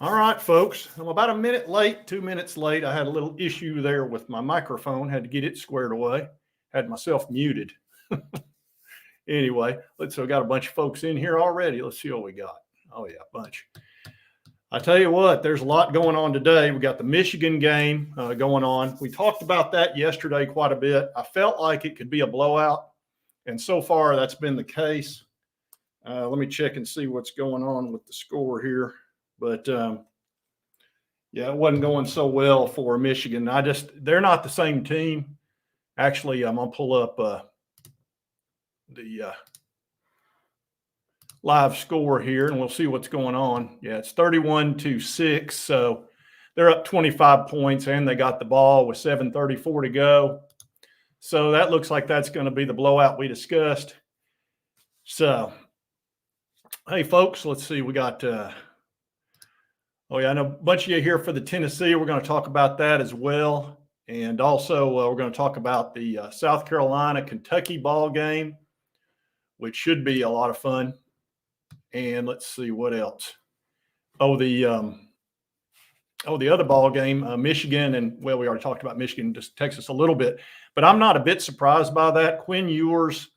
All right, folks. I'm about a minute late, 2 minutes late. I had a little issue there with my microphone, had to get it squared away, had myself muted. Anyway, so I got a bunch of folks in here already. Let's see what we got. Oh, yeah, a bunch. I tell you what, there's a lot going on today. We got the Michigan game going on. We talked about that yesterday quite a bit. I felt like it could be a blowout, and so far that's been the case. Let me check and see what's going on with the score here. But, yeah, it wasn't going so well for Michigan. They're not the same team. Actually, I'm going to pull up the live score here, and we'll see what's going on. Yeah, it's 31-6, so they're up 25 points, and they got the ball with 7:34 to go. So that looks like that's going to be the blowout we discussed. So, hey, folks, let's see. We got oh, yeah, I know a bunch of you here for the Tennessee. We're going to talk about that as well. And also, we're going to talk about the South Carolina-Kentucky ball game, which should be a lot of fun. And let's see what else. Oh, the other ball game, Michigan, and, well, we already talked about Michigan, just Texas a little bit. But I'm not a bit surprised by that. Quinn Ewers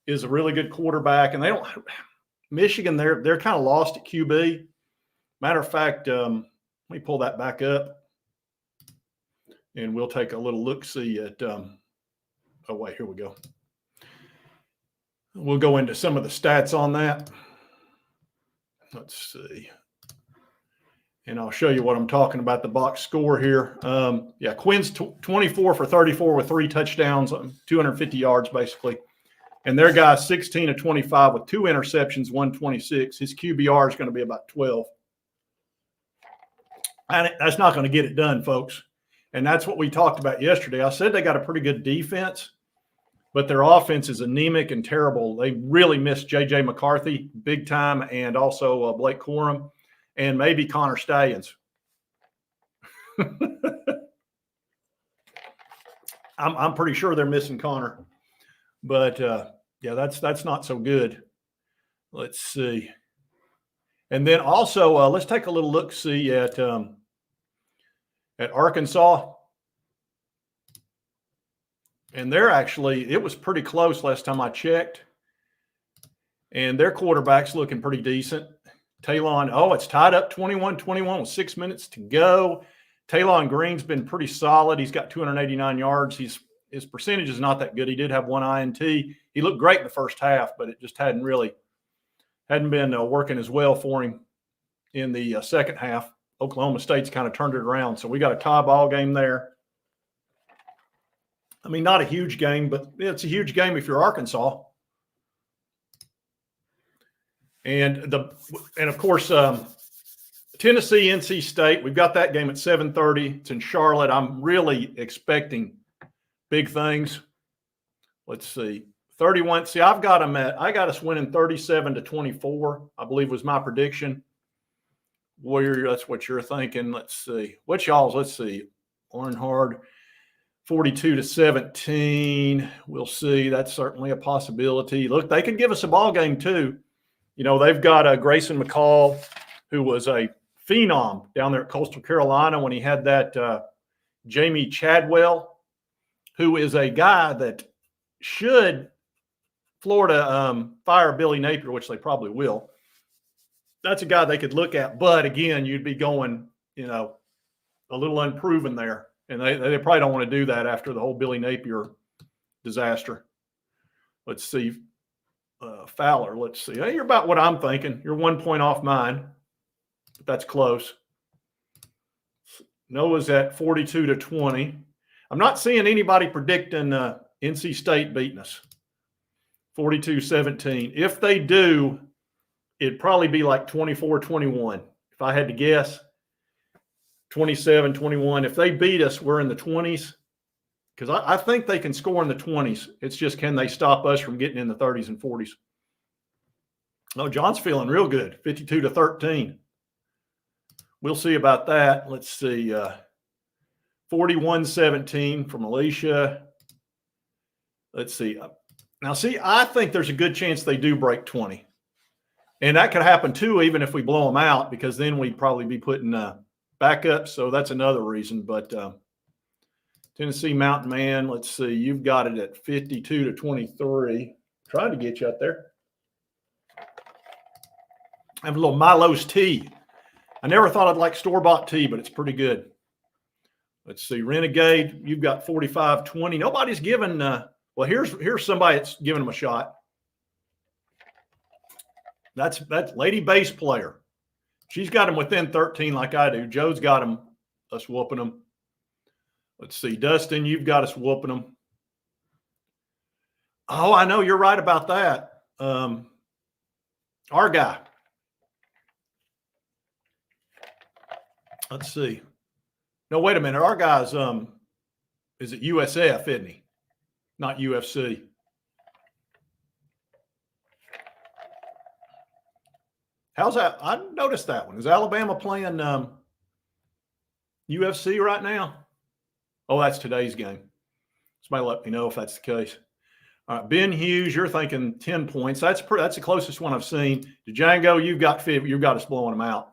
is a really good quarterback, and Michigan, they're kind of lost at QB. Matter of fact, let me pull that back up, and we'll take a little look-see at oh, wait, here we go. We'll go into some of the stats on that. Let's see. And I'll show you what I'm talking about, the box score here. Yeah, Quinn's 24 for 34 with 3 touchdowns, 250 yards basically. And their guy's 16 of 25 with 2 interceptions, 126. His QBR is going to be about 12. And that's not going to get it done, folks. And that's what we talked about yesterday. I said they got a pretty good defense, but their offense is anemic and terrible. They really missed J.J. McCarthy big time, and also Blake Corum and maybe Connor Stallions. I'm pretty sure they're missing Connor. But, yeah, that's not so good. Let's see. And then also, let's take a little look-see at Arkansas. And it was pretty close last time I checked. And their quarterback's looking pretty decent. Talon, it's tied up 21-21 with 6 minutes to go. Talon Green's been pretty solid. He's got 289 yards. His percentage is not that good. He did have 1 INT. He looked great in the first half, but it just hadn't been working as well for him in the second half. Oklahoma State's kind of turned it around. So we got a tie ball game there. I mean, not a huge game, but it's a huge game if you're Arkansas. And of course, Tennessee, NC State, we've got that game at 7:30. It's in Charlotte. I'm really expecting big things. Let's see. 31. See, I got us winning 37-24, I believe was my prediction. Warrior, that's what you're thinking. Let's see. Let's see. Ornhard, 42-17. We'll see. That's certainly a possibility. Look, they could give us a ball game too. You know, they've got Grayson McCall, who was a phenom down there at Coastal Carolina when he had that Jamie Chadwell, who is a guy that should Florida fire Billy Napier, which they probably will. That's a guy they could look at. But, again, you'd be going, a little unproven there. And they probably don't want to do that after the whole Billy Napier disaster. Let's see. Fowler, let's see. Hey, you're about what I'm thinking. You're 1 point off mine. But that's close. Noah's at 42-20. I'm not seeing anybody predicting NC State beating us. 42-17. If they do, it'd probably be like 24-21. If I had to guess, 27-21. If they beat us, we're in the 20s. Because I think they can score in the 20s. It's just, can they stop us from getting in the 30s and 40s? Oh, John's feeling real good, 52-13. We'll see about that. Let's see. 41-17 from Alicia. Let's see. Now, see, I think there's a good chance they do break 20. And that could happen too, even if we blow them out, because then we'd probably be putting backups. So that's another reason. But Tennessee Mountain Man, let's see. You've got it at 52-23. Trying to get you out there. I have a little Milo's tea. I never thought I'd like store-bought tea, but it's pretty good. Let's see. Renegade, you've got 45-20. Nobody's given well, here's somebody that's giving them a shot. That's Lady Bass Player. She's got them within 13 like I do. Joe's got them, us whooping them. Let's see. Dustin, you've got us whooping them. Oh, I know. You're right about that. Our guy. Let's see. No, wait a minute. Our guy's is it USF, isn't he? Not UFC. How's that? I noticed that one. Is Alabama playing UFC right now? Oh, that's today's game. Somebody let me know if that's the case. All right, Ben Hughes, you're thinking 10 points. That's the closest one I've seen. Django, you've got us blowing them out.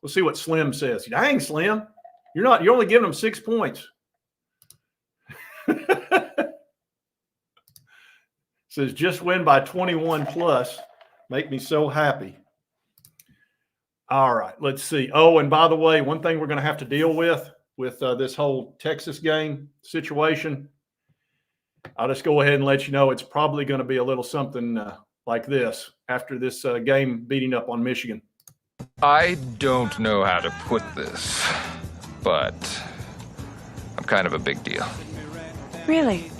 We'll see what Slim says. Dang, Slim, you're only giving them 6 points. Says just win by 21 plus. Make me so happy. All right, let's see. Oh, and by the way, one thing we're going to have to deal with this whole Texas game situation, I'll just go ahead and let you know it's probably going to be a little something like this after this game beating up on Michigan. I don't know how to put this, but I'm kind of a big deal. Really?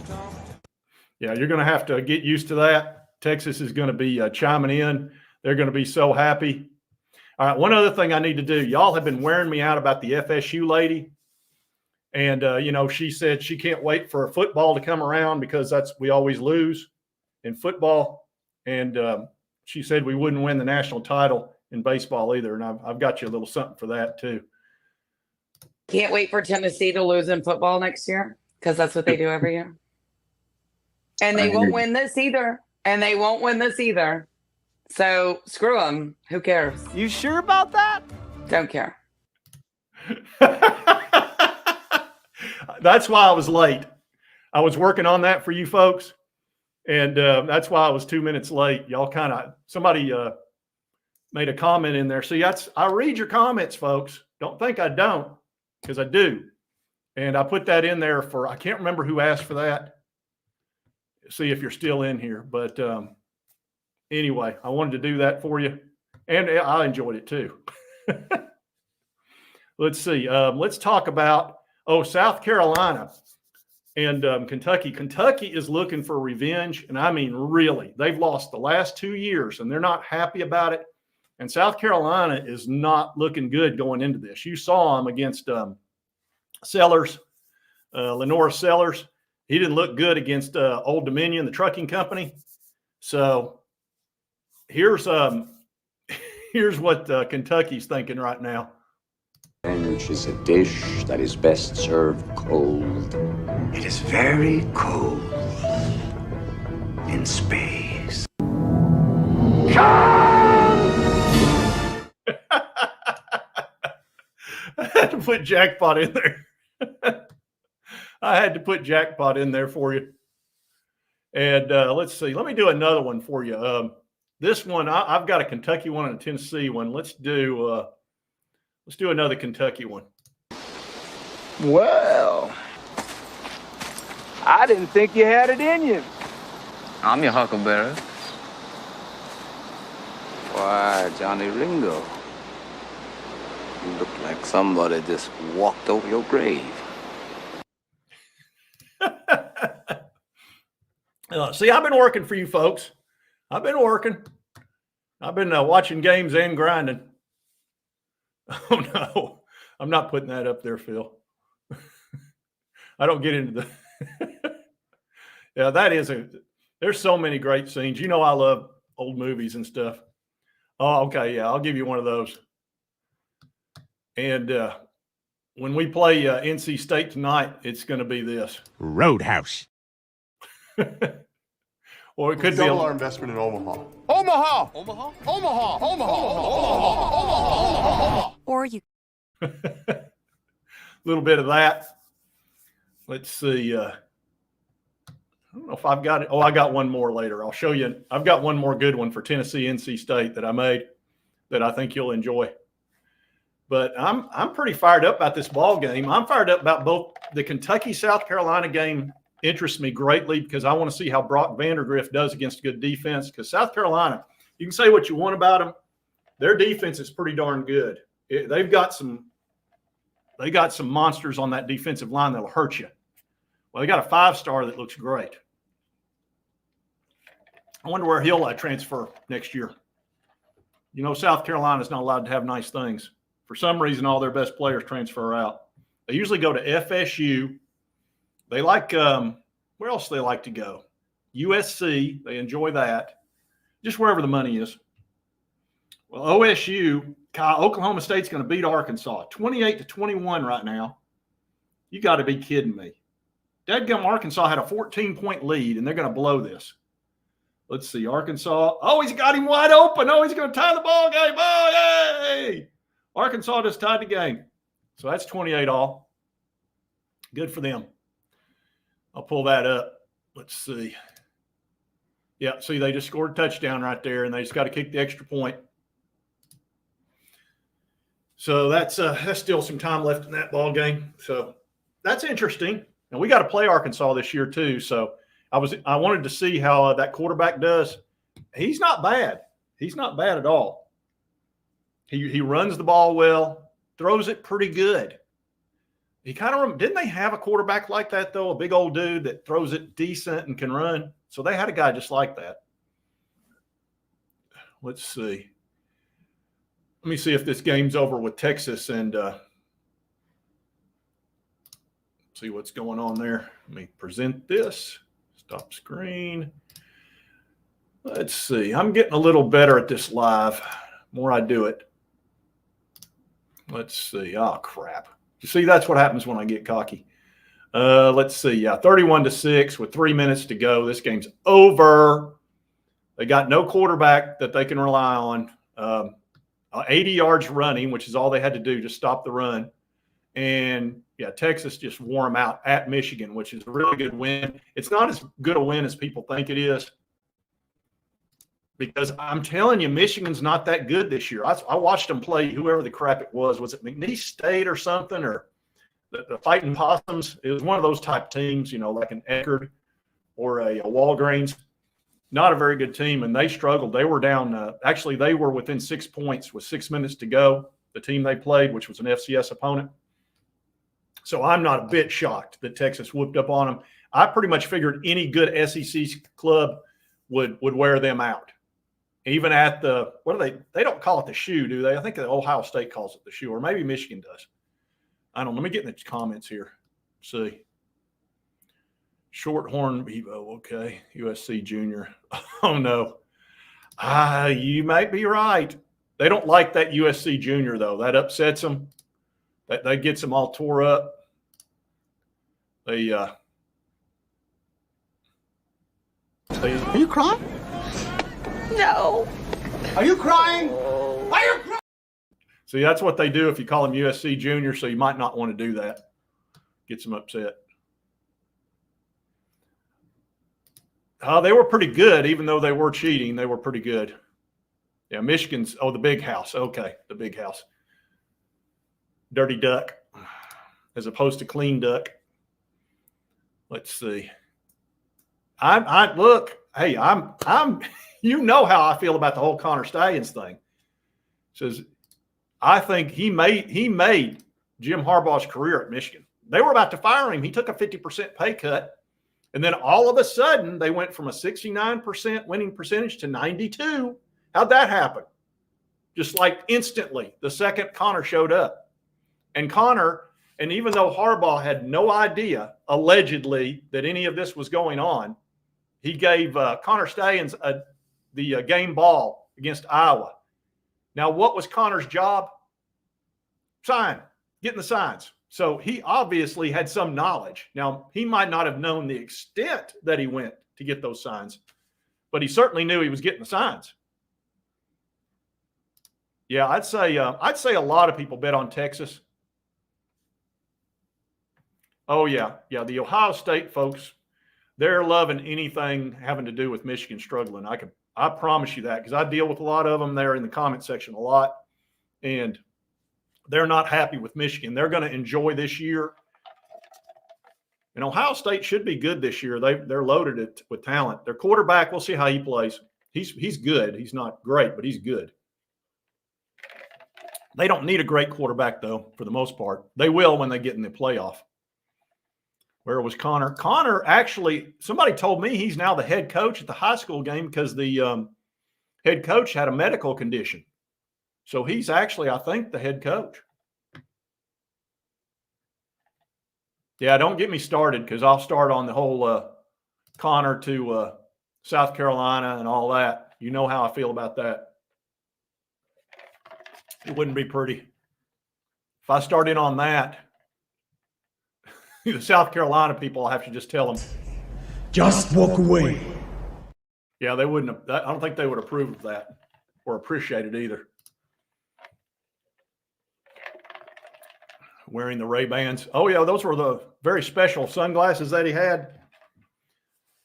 Yeah, you're going to have to get used to that. Texas is going to be chiming in. They're going to be so happy. All right, one other thing I need to do. Y'all have been wearing me out about the FSU lady. And, she said she can't wait for football to come around because we always lose in football. And she said we wouldn't win the national title in baseball either. And I've got you a little something for that too. Can't wait for Tennessee to lose in football next year because that's what they do every year. And they won't win this either. So screw them. Who cares? You sure about that? Don't care. That's why I was late. I was working on that for you folks. And that's why I was 2 minutes late. Y'all somebody made a comment in there. See, I read your comments, folks. Don't think I don't, because I do. And I put that in there I can't remember who asked for that. See if you're still in here. But anyway, I wanted to do that for you. And I enjoyed it too. Let's see. Let's talk about, South Carolina and Kentucky. Kentucky is looking for revenge. And I mean, really, they've lost the last 2 years and they're not happy about it. And South Carolina is not looking good going into this. You saw them against Sellers, Lenore Sellers. He didn't look good against Old Dominion, the trucking company. So here's what Kentucky's thinking right now. Revenge is a dish that is best served cold. It is very cold in space. I had to put Jackpot in there. I had to put Jackpot in there for you. And let's see. Let me do another one for you. This one, I've got a Kentucky one and a Tennessee one. Let's do another Kentucky one. Well, I didn't think you had it in you. I'm your huckleberry. Why, Johnny Ringo, you look like somebody just walked over your grave. See, I've been working for you folks. I've been working. I've been watching games and grinding. Oh, no. I'm not putting that up there, Phil. I don't get into the – yeah, there's so many great scenes. You know I love old movies and stuff. Oh, okay, yeah, I'll give you one of those. And when we play NC State tonight, it's going to be this. Roadhouse. Well, Or it could be double our investment in Omaha. Omaha! Omaha? Omaha! Omaha! Or you a little bit of that. Let's see. I don't know if I've got it. Oh, I got one more later. I'll show you. I've got one more good one for Tennessee, NC State that I made that I think you'll enjoy. But I'm pretty fired up about this ball game. I'm fired up about both the Kentucky-South Carolina game. Interests me greatly because I want to see how Brock Vandergrift does against a good defense. Because South Carolina, you can say what you want about them, their defense is pretty darn good. They got some monsters on that defensive line that'll hurt you. Well, they got a 5-star that looks great. I wonder where he'll transfer next year. You know, South Carolina's not allowed to have nice things. For some reason, all their best players transfer out. They usually go to FSU. They like where else do they like to go? USC. They enjoy that. Just wherever the money is. Well, OSU, Oklahoma State's going to beat Arkansas 28-21 right now. You got to be kidding me. Dadgum Arkansas had a 14-point lead, and they're going to blow this. Let's see. Arkansas. Oh, he's got him wide open. Oh, he's going to tie the ball game. Oh, yay! Arkansas just tied the game. So that's 28-all. Good for them. I'll pull that up. Let's see. Yeah, see, they just scored a touchdown right there, and they just got to kick the extra point. So that's still some time left in that ball game. So that's interesting. And we got to play Arkansas this year too. So I wanted to see how that quarterback does. He's not bad. He's not bad at all. He runs the ball well, throws it pretty good. He kind of didn't they have a quarterback like that though? A big old dude that throws it decent and can run. So they had a guy just like that. Let's see. Let me see if this game's over with Texas and see what's going on there. Let me present this. Stop screen. Let's see. I'm getting a little better at this live. The more I do it. Let's see. Oh, crap. You see, that's what happens when I get cocky. Let's see. Yeah, 31-6 with 3 minutes to go. This game's over. They got no quarterback that they can rely on. 80 yards running, which is all they had to do to stop the run. And, yeah, Texas just wore them out at Michigan, which is a really good win. It's not as good a win as people think it is because I'm telling you, Michigan's not that good this year. I watched them play whoever the crap it was. Was it McNeese State or something or the Fighting Possums? It was one of those type teams, you know, like an Eckerd or a Walgreens. Not a very good team, and they struggled. They were down actually, they were within 6 points with 6 minutes to go, the team they played, which was an FCS opponent. So I'm not a bit shocked that Texas whooped up on them. I pretty much figured any good SEC club would wear them out. Even at the – what do they don't call it the shoe, do they? I think Ohio State calls it the shoe, or maybe Michigan does. I don't know. Let me get in the comments here. See. Shorthorn Bevo, okay. USC Junior. Oh, no. You might be right. They don't like that USC Junior, though. That upsets them. That gets them all tore up. Are you crying? No. Are you crying? Are you crying? See, that's what they do if you call them USC Junior, so you might not want to do that. Gets them upset. They were pretty good, even though they were cheating. They were pretty good. Yeah, Michigan's – the Big House. Okay, the Big House. Dirty Duck as opposed to Clean Duck. Let's see. Look, hey, I'm you know how I feel about the whole Connor Stallions thing. Says I think he made Jim Harbaugh's career at Michigan. They were about to fire him. He took a 50% pay cut. And then all of a sudden they went from a 69% winning percentage to 92. How'd that happen? Just like instantly, the second Connor showed up. And Connor, and even though Harbaugh had no idea, allegedly, that any of this was going on, he gave Connor Stallions the game ball against Iowa. Now, what was Connor's job? Getting the signs. So he obviously had some knowledge. Now, he might not have known the extent that he went to get those signs, but he certainly knew he was getting the signs. Yeah, I'd say a lot of people bet on Texas. Oh yeah, the Ohio State folks, they're loving anything having to do with Michigan struggling. I promise you that, because I deal with a lot of them there in the comment section a lot, and they're not happy with Michigan. They're going to enjoy this year. And Ohio State should be good this year. They're loaded with talent. Their quarterback, we'll see how he plays. He's good. He's not great, but he's good. They don't need a great quarterback, though, for the most part. They will when they get in the playoff. Where was Connor? Connor, actually, somebody told me he's now the head coach at the high school game because the head coach had a medical condition. So he's actually, I think, the head coach. Yeah, don't get me started, because I'll start on the whole Connor to South Carolina and all that. You know how I feel about that. It wouldn't be pretty. If I start in on that, the South Carolina people, I have to just tell them, Just walk away. yeah, they wouldn't have, I don't think they would approve of that or appreciate it either. Wearing the Ray-Bans. Oh, yeah, those were the very special sunglasses that he had.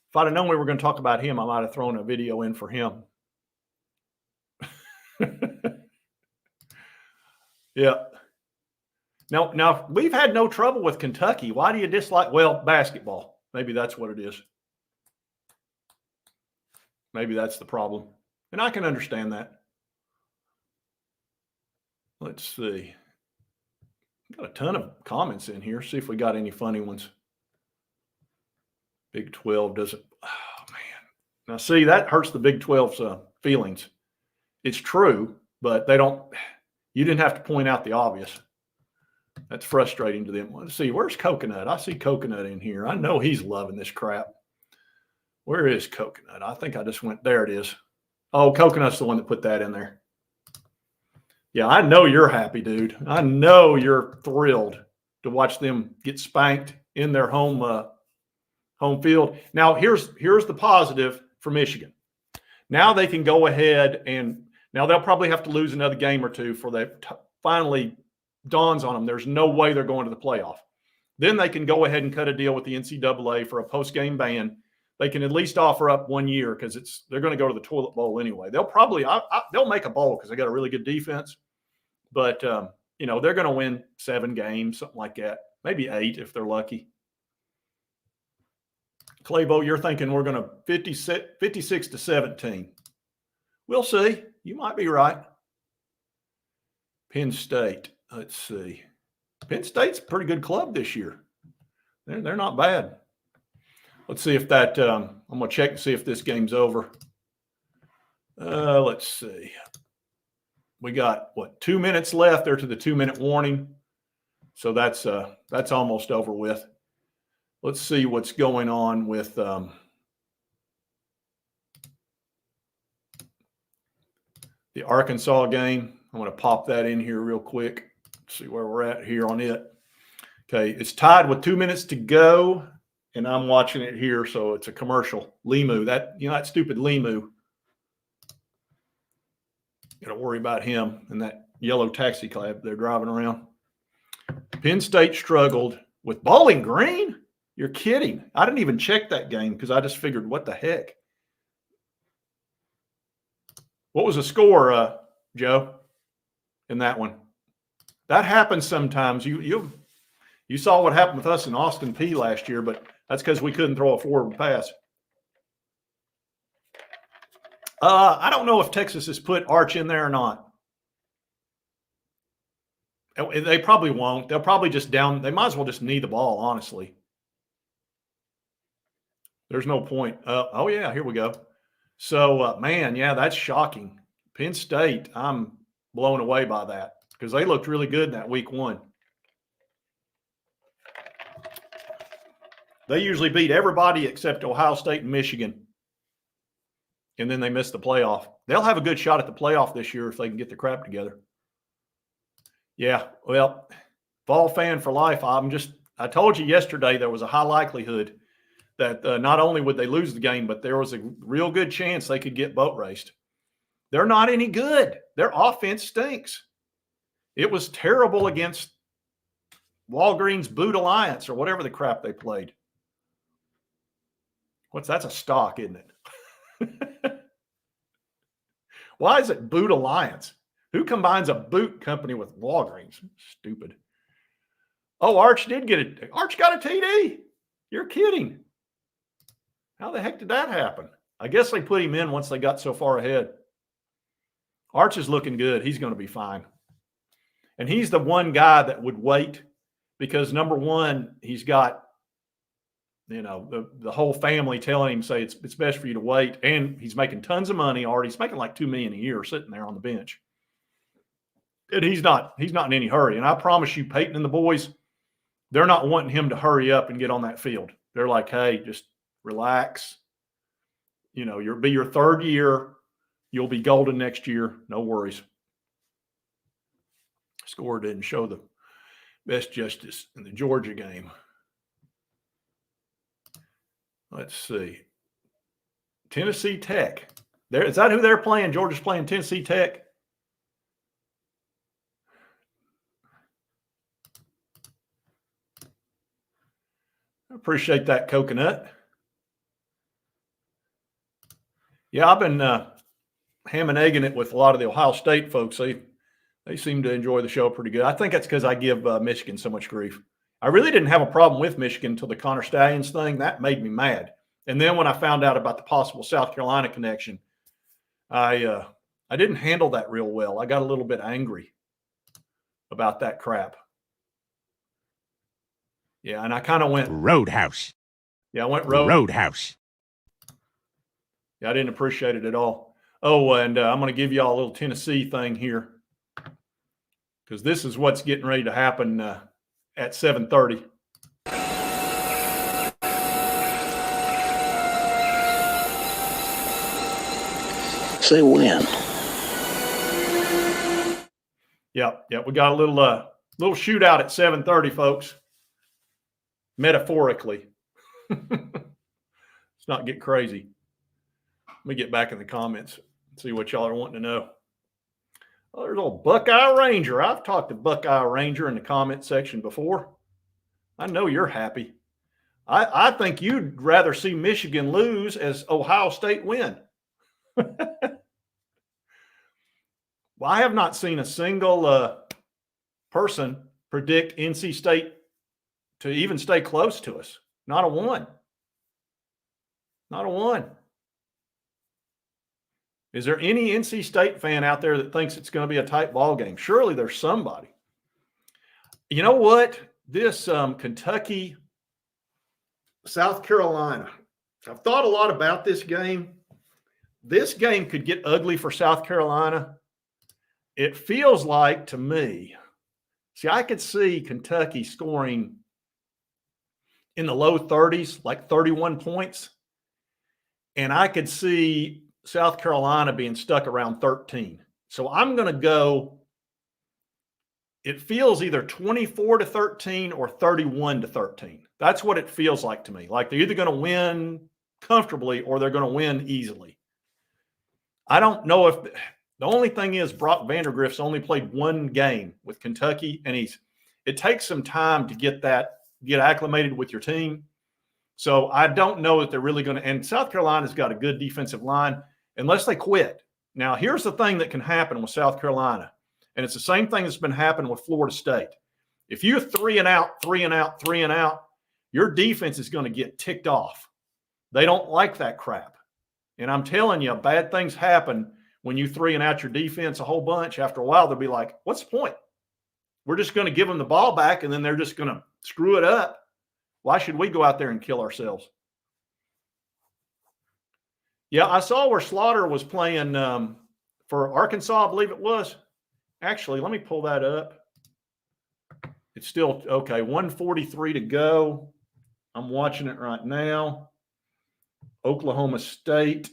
If I'd have known we were going to talk about him, I might have thrown a video in for him. Yeah. Now, we've had no trouble with Kentucky. Why do you dislike? Well, basketball. Maybe that's what it is. Maybe that's the problem. And I can understand that. Let's see. Got a ton of comments in here. See if we got any funny ones. Big 12 doesn't. Oh, man. Now, see, that hurts the Big 12's feelings. It's true, but they don't. You didn't have to point out the obvious. That's frustrating to them. Let's see. Where's Coconut? I see Coconut in here. I know he's loving this crap. Where is Coconut? I think I just went. There it is. Oh, Coconut's the one that put that in there. Yeah, I know you're happy, dude. I know you're thrilled to watch them get spanked in their home field. Now, here's the positive for Michigan. Now they can go ahead and now they'll probably have to lose another game or two for that finally dawns on them. There's no way they're going to the playoff. Then they can go ahead and cut a deal with the NCAA for a post-game ban. They can at least offer up 1 year because they're going to go to the toilet bowl anyway. They'll probably they'll make a bowl because they got a really good defense. But they're going to win 7 games, something like that, maybe 8 if they're lucky. Claybo, you're thinking we're going to 56-17. We'll see. You might be right. Penn State. Let's see. Penn State's a pretty good club this year. They're not bad. Let's see if that I'm going to check and see if this game's over. Let's see. We got, 2 minutes left there to the 2-minute warning. So that's almost over with. Let's see what's going on with the Arkansas game. I'm going to pop that in here real quick. See where we're at here on it. Okay, it's tied with 2 minutes to go, and I'm watching it here, so it's a commercial. Limu, that stupid Limu. Got to worry about him and that yellow taxi cab they're driving around. Penn State struggled with Bowling Green. You're kidding. I didn't even check that game because I just figured, what the heck? What was the score, Joe, in that one? That happens sometimes. You saw what happened with us in Austin P last year, but that's because we couldn't throw a forward pass. I don't know if Texas has put Arch in there or not. They probably won't. They'll probably just down. They might as well just knee the ball, honestly. There's no point. Oh, yeah, here we go. So, man, yeah, that's shocking. Penn State, I'm blown away by that because they looked really good in that week 1. They usually beat everybody except Ohio State and Michigan. And then they missed the playoff. They'll have a good shot at the playoff this year if they can get their crap together. Yeah, well, Vol fan for life. I told you yesterday there was a high likelihood that not only would they lose the game, but there was a real good chance they could get boat raced. They're not any good. Their offense stinks. It was terrible against Walgreens Boot Alliance or whatever the crap they played. That's a stock, isn't it? Why is it Boot Alliance? Who combines a boot company with Walgreens? Stupid. Oh, Arch did get it. Arch got a TD. You're kidding. How the heck did that happen? I guess they put him in once they got so far ahead. Arch is looking good. He's going to be fine. And he's the one guy that would wait because, number one, he's got, the whole family telling him, say, it's best for you to wait. And he's making tons of money already. He's making like $2 million a year sitting there on the bench. And he's not in any hurry. And I promise you, Peyton and the boys, they're not wanting him to hurry up and get on that field. They're like, hey, just relax. You'll be your third year. You'll be golden next year. No worries. Score didn't show the best justice in the Georgia game. Let's see. Tennessee Tech. Is that who they're playing? Georgia's playing Tennessee Tech. I appreciate that, Coconut. Yeah, I've been ham and egging it with a lot of the Ohio State folks. They seem to enjoy the show pretty good. I think that's because I give Michigan so much grief. I really didn't have a problem with Michigan until the Connor Stallions thing. That made me mad. And then when I found out about the possible South Carolina connection, I didn't handle that real well. I got a little bit angry about that crap. Yeah, and I kind of went Roadhouse. Yeah, I went Roadhouse. Yeah, I didn't appreciate it at all. Oh, and I'm going to give y'all a little Tennessee thing here because this is what's getting ready to happen at 7:30. Say when. Yep. We got a little shootout at 7:30, folks. Metaphorically. Let's not get crazy. Let me get back in the comments and see what y'all are wanting to know. Oh, there's old Buckeye Ranger. I've talked to Buckeye Ranger in the comment section before. I know you're happy. I think you'd rather see Michigan lose as Ohio State win. Well, I have not seen a single person predict NC State to even stay close to us. Not a one. Not a one. Is there any NC State fan out there that thinks it's going to be a tight ball game? Surely there's somebody. You know what? This Kentucky, South Carolina. I've thought a lot about this game. This game could get ugly for South Carolina. It feels like to me, I could see Kentucky scoring in the low 30s, like 31 points. And I could see South Carolina being stuck around 13. So I'm going to go, it feels either 24-13 or 31-13. That's what it feels like to me. Like they're either going to win comfortably or they're going to win easily. I don't know if the only thing is Brock Vandergrift's only played one game with Kentucky, and it takes some time to get acclimated with your team. So I don't know that they're really going to, and South Carolina's got a good defensive line unless they quit. Now, here's the thing that can happen with South Carolina, and it's the same thing that's been happening with Florida State. If you're 3 and out, your defense is going to get ticked off. They don't like that crap. And I'm telling you, bad things happen when you 3 and out your defense a whole bunch. After a while, they'll be like, what's the point? We're just going to give them the ball back, and then they're just going to screw it up. Why should we go out there and kill ourselves? Yeah, I saw where Slaughter was playing for Arkansas, I believe it was. Actually, let me pull that up. It's still, okay, 1:43 to go. I'm watching it right now. Oklahoma State.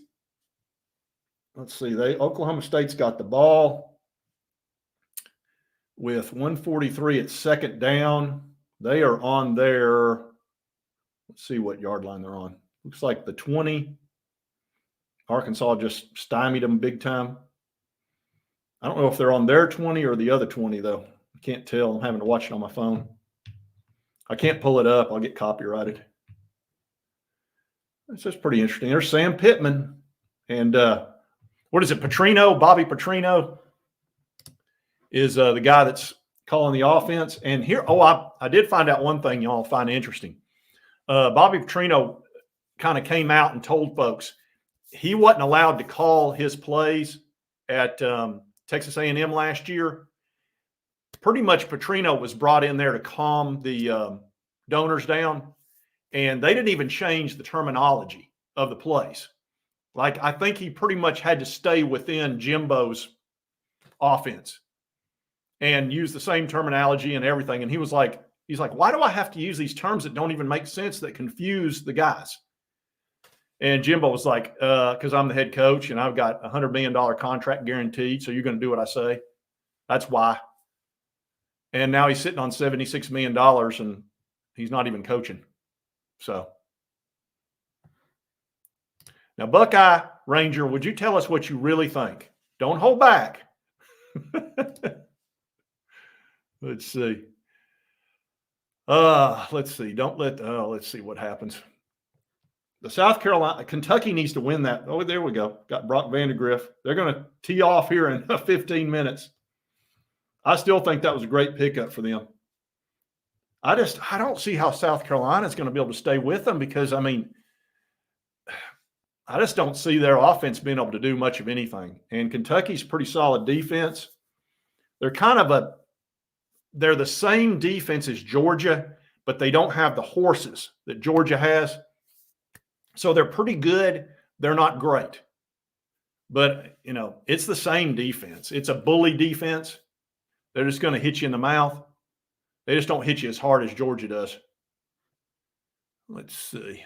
Let's see. Oklahoma State's got the ball with 1:43 at second down. They are on their Let's see what yard line they're on. Looks like the 20. Arkansas just stymied them big time. I don't know if they're on their 20 or the other 20, though. I can't tell. I'm having to watch it on my phone. I can't pull it up. I'll get copyrighted. It's just pretty interesting. There's Sam Pittman. And what is it? Petrino, Bobby Petrino is the guy that's calling the offense. And here, I did find out one thing y'all find interesting. Bobby Petrino kind of came out and told folks he wasn't allowed to call his plays at Texas A&M last year. Pretty much Petrino was brought in there to calm the donors down, and they didn't even change the terminology of the plays. Like, I think he pretty much had to stay within Jimbo's offense and use the same terminology and everything. And he's like, why do I have to use these terms that don't even make sense, that confuse the guys? And Jimbo was like, because I'm the head coach and I've got a $100 million contract guaranteed, so you're going to do what I say. That's why. And now he's sitting on $76 million and he's not even coaching. So now, Buckeye Ranger, would you tell us what you really think? Don't hold back. Let's see. Let's see. Let's see what happens. The South Carolina, Kentucky needs to win that. Oh, there we go. Got Brock Vandegrift. They're going to tee off here in 15 minutes. I still think that was a great pickup for them. I don't see how South Carolina is going to be able to stay with them because, I mean, I just don't see their offense being able to do much of anything. And Kentucky's pretty solid defense. They're they're the same defense as Georgia, but they don't have the horses that Georgia has. So they're pretty good. They're not great. But, it's the same defense. It's a bully defense. They're just going to hit you in the mouth. They just don't hit you as hard as Georgia does. Let's see.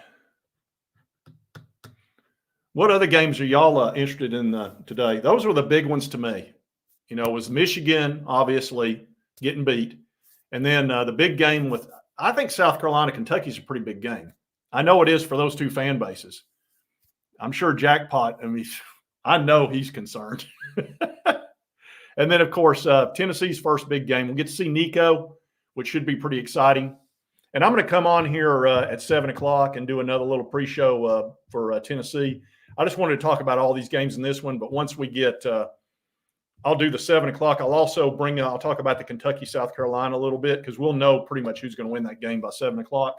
What other games are y'all interested in today? Those were the big ones to me. It was Michigan, obviously, getting beat. And then the big game I think South Carolina, Kentucky is a pretty big game. I know it is for those two fan bases. I'm sure Jackpot, I know he's concerned. And then, of course, Tennessee's first big game. We'll get to see Nico, which should be pretty exciting. And I'm going to come on here at 7 o'clock and do another little pre-show for Tennessee. I just wanted to talk about all these games in this one, but once we get I'll do the 7 o'clock. I'll also I'll talk about the Kentucky, South Carolina a little bit because we'll know pretty much who's going to win that game by 7 o'clock.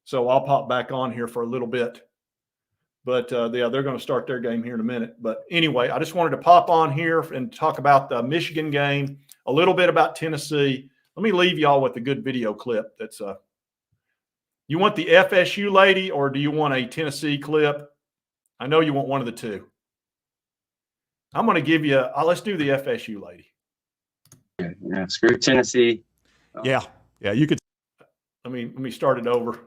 So I'll pop back on here for a little bit. But, they're going to start their game here in a minute. But anyway, I just wanted to pop on here and talk about the Michigan game, a little bit about Tennessee. Let me leave y'all with a good video clip. That's you want the FSU lady or do you want a Tennessee clip? I know you want one of the two. I'm going to give you let's do the FSU lady. Yeah, screw Tennessee. Yeah, you could. Let me start it over.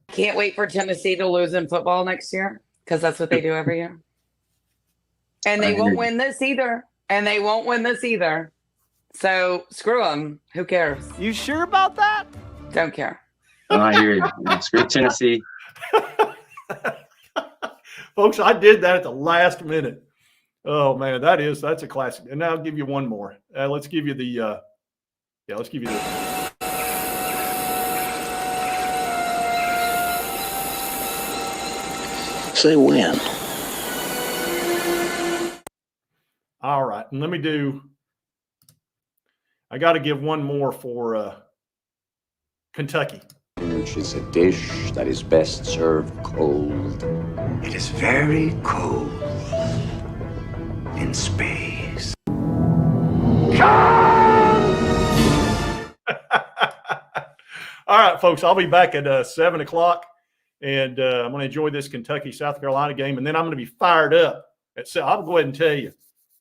Can't wait for Tennessee to lose in football next year because that's what they do every year. And they won't win this either. So screw them. Who cares? You sure about that? Don't care. I hear you. Yeah, screw Tennessee. Folks, I did that at the last minute. Oh man, that's a classic. And now I'll give you one more. Let's give you the let's give you this. Say when. All right. And I got to give one more for Kentucky. Which is a dish that is best served cold. It is very cold in space. All right, folks, I'll be back at 7 o'clock, and I'm going to enjoy this Kentucky, South Carolina game, and then I'm going to be fired up. I'll go ahead and tell you,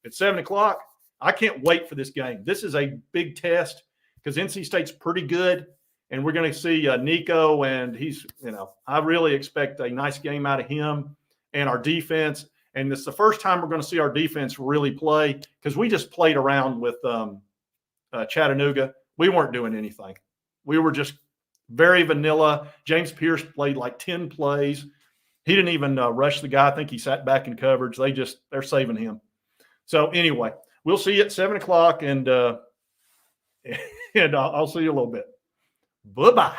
at 7 o'clock, I can't wait for this game. This is a big test because NC State's pretty good, and we're going to see Nico, and he's, I really expect a nice game out of him and our defense. And it's the first time we're going to see our defense really play because we just played around with Chattanooga. We weren't doing anything. We were just very vanilla. James Pierce played like 10 plays. He didn't even rush the guy. I think he sat back in coverage. They're saving him. So anyway, we'll see you at 7 o'clock, and I'll see you a little bit. Bye-bye.